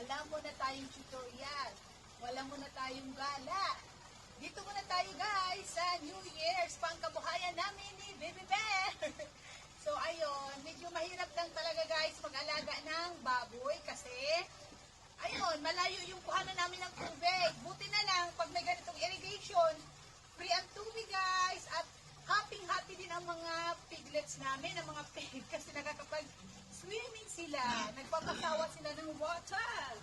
Wala muna tayong tutorial. Wala muna tayong gala. Dito muna tayo guys sa New Year's, pangkabuhayan namin ni Baby Bear. So ayun, medyo mahirap lang talaga guys mag-alaga ng baboy kasi ayun, malayo yung kuhanan namin ng tubig. Buti na lang pag may ganitong irrigation, free ang tubig guys at happy din ang mga piglets namin, ang mga pig kasi nakakapag-swimming sila. Nagpapasawa sila ng water.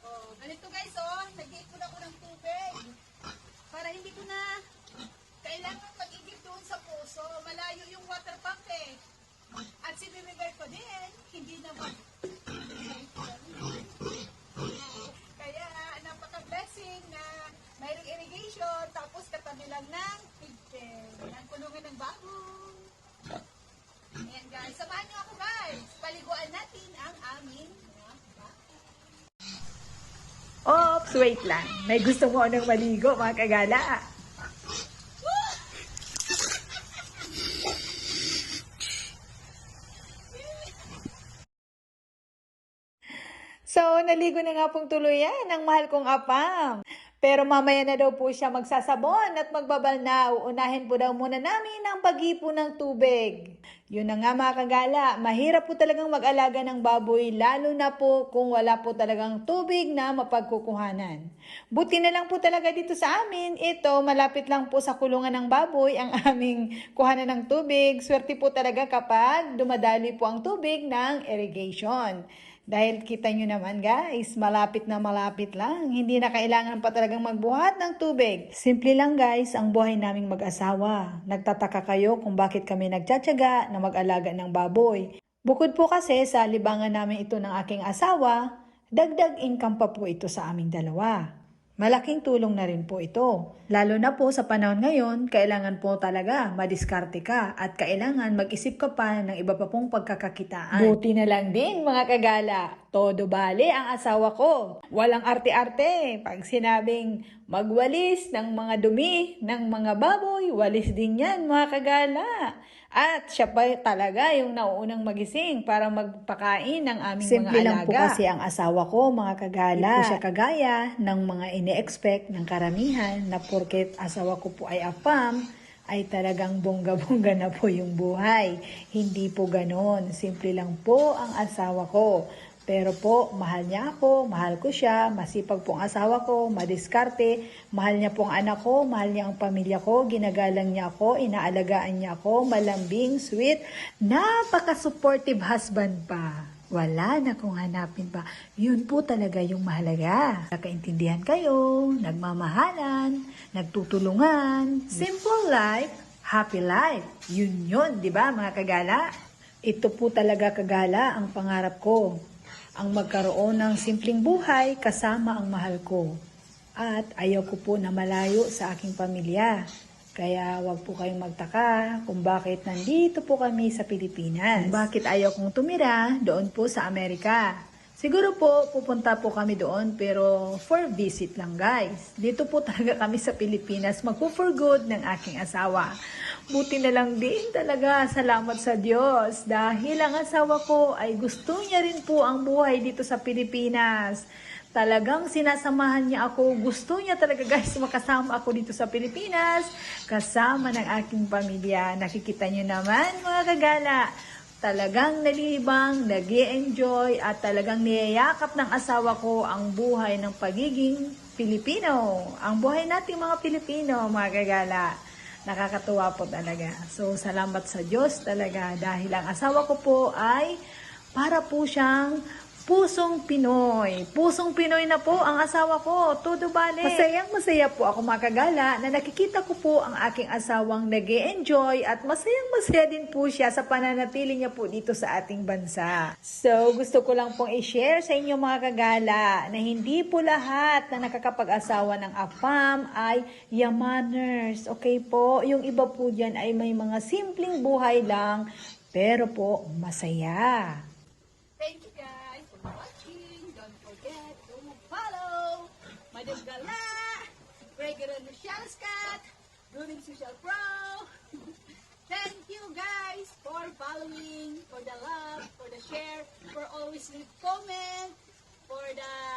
Oh, ganito guys, oh, nag-iipon ako ng tubig para hindi ko na kailangan mag-igib doon sa puso. Malayo yung water pump eh. At si Baby Bear ko din, hindi naman. Kaya napaka-blessing na mayroong irrigation tapos katabi lang ng pigpen. Ang kulungan ng baboy. Ayan guys, samahan niyo ako guys. Paliguan natin ang aming Oops, wait lang. May gusto mo nang maligo, mga kagala. So, naligo na nga pong tuluyan ang mahal kong apam. Pero mamaya na daw po siya magsasabon at magbabalnaw. Unahin po daw muna namin ang pag-ipon ng tubig. Yun na nga mga kagala, mahirap po talagang mag-alaga ng baboy lalo na po kung wala po talagang tubig na mapagkukuhanan. Buti na lang po talaga dito sa amin, ito malapit lang po sa kulungan ng baboy ang aming kuhanan ng tubig. Swerte po talaga kapag dumadali po ang tubig ng irrigation. Dahil kita nyo naman guys, malapit na malapit lang. Hindi na kailangan pa talagang magbuhat ng tubig. Simple lang guys, ang buhay naming mag-asawa. Nagtataka kayo kung bakit kami nagtsatsaga na mag-alaga ng baboy. Bukod po kasi sa libangan namin ito ng aking asawa, dagdag income pa po ito sa aming dalawa. Malaking tulong na rin po ito. Lalo na po sa panahon ngayon, kailangan po talaga madiskarte ka at kailangan mag-isip ka pa ng iba pa pong pagkakakitaan. Buti na lang din mga kagala, todo bale ang asawa ko. Walang arte-arte. Pag sinabing magwalis ng mga dumi ng mga baboy, walis din yan mga kagala. At siya pa talaga yung nauunang magising para magpakain ng aming Simple mga alaga. lang po kasi ang asawa ko, mga kagala. Hindi po siya kagaya ng mga ini-expect ng karamihan na porket asawa ko po ay apam, ay talagang bongga-bongga na po yung buhay. Hindi po ganon. Simple lang po ang asawa ko. Pero po, mahal niya ako, mahal ko siya, masipag pong asawa ko, madiskarte, mahal niya pong anak ko, mahal niya ang pamilya ko, ginagalang niya ako, inaalagaan niya ako, malambing, sweet, napaka-supportive husband pa. Wala na kung hanapin pa. Yun po talaga yung mahalaga. Nakaintindihan kayo, nagmamahalan, nagtutulungan. Simple life, happy life. Yun, di ba mga kagala? Ito po talaga kagala ang pangarap ko. Ang magkaroon ng simpleng buhay kasama ang mahal ko. At ayaw ko po na malayo sa aking pamilya. Kaya wag po kayong magtaka kung bakit nandito po kami sa Pilipinas. Kung bakit ayaw kong tumira doon po sa Amerika. Siguro po pupunta po kami doon pero for visit lang guys. Dito po talaga kami sa Pilipinas magpo-for good ng aking asawa. Buti na lang din talaga, salamat sa Diyos. Dahil ang asawa ko ay gusto niya rin po ang buhay dito sa Pilipinas. Talagang sinasamahan niya ako. Gusto niya talaga guys makasama ako dito sa Pilipinas. Kasama ng aking pamilya. Nakikita niyo naman mga kagala. Talagang nalibang, nag-i-enjoy at talagang niyayakap ng asawa ko ang buhay ng pagiging Pilipino. Ang buhay nating mga Pilipino mga kagala. Nakakatuwa po talaga. So, salamat sa Diyos talaga dahil ang asawa ko po ay para po siyang pusong Pinoy. Pusong Pinoy na po ang asawa ko. Todo bale. Masaya po ako mga kagala na nakikita ko po ang aking asawang nag-e-enjoy at masaya din po siya sa pananatili niya po dito sa ating bansa. So, gusto ko lang pong i-share sa inyo mga kagala na hindi po lahat na nakakapag-asawa ng AFAM ay yamaners. Okay po? Yung iba po dyan ay may mga simpleng buhay lang pero po masaya. Thank you guys for watching. Don't forget to follow Madam Gala, Regular Michelle Scott, Blooming Social Pro. Thank you guys for following, for the love, for the share, for always leave comment. the